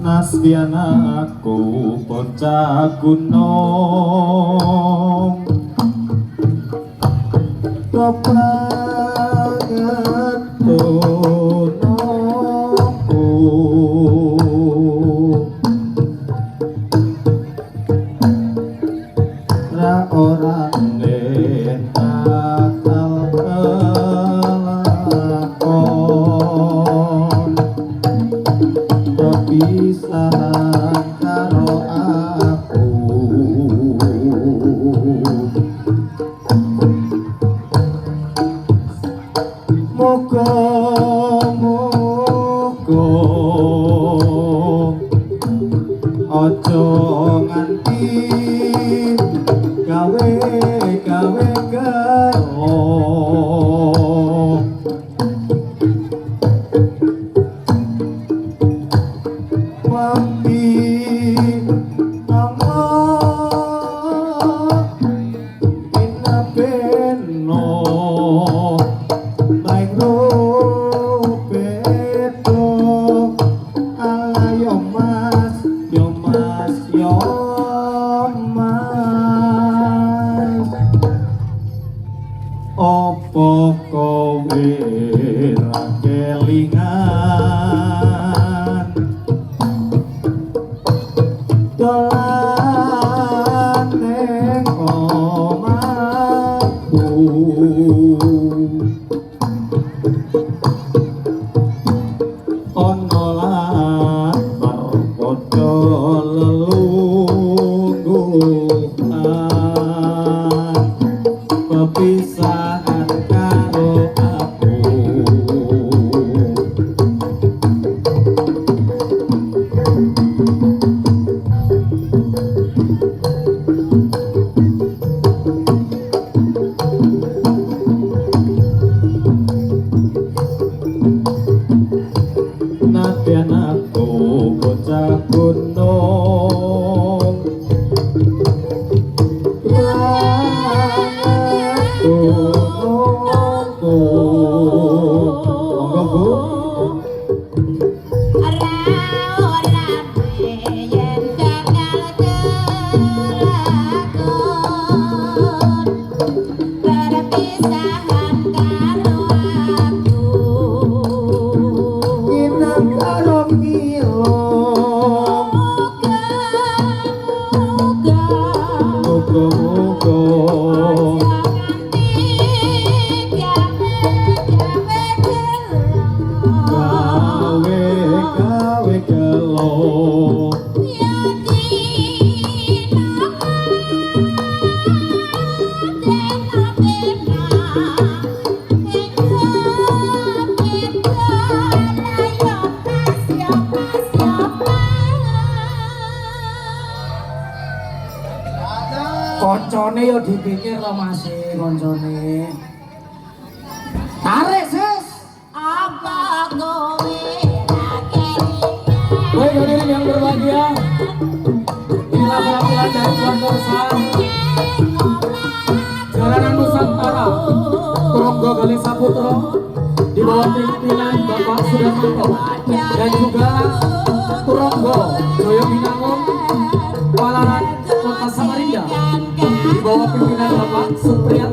Nasbian aku bocah gunung kebanget tunungku ra orang nentakal kelakon perpisahan karo aku muga-muga ojo nganti gawe-gawe gelo mati Allah ina beno baik rupeto ala yo mas yo mas yo mas opo kowe ra kelingan dolan neng omahku ono lapar padha lelungguhan pepisahan karo aku nadyan aku bocah gunung banget tunungku monggo Bu inang karo kilo muga-muga gawe-gawe gelo koncone yo dipikir lo masih koncone tarik sis Apa kowe baik hadirin yang berbahagia inilah penampilan dari keluarga besar Jalanan Nusantara Turonggo Gali Saputro di bawah pimpinan Bapak Sudarmanto dan juga Turonggo Joyo Binangun Palaran Kota Samarinda di bawah pimpinan Bapak Supriyatno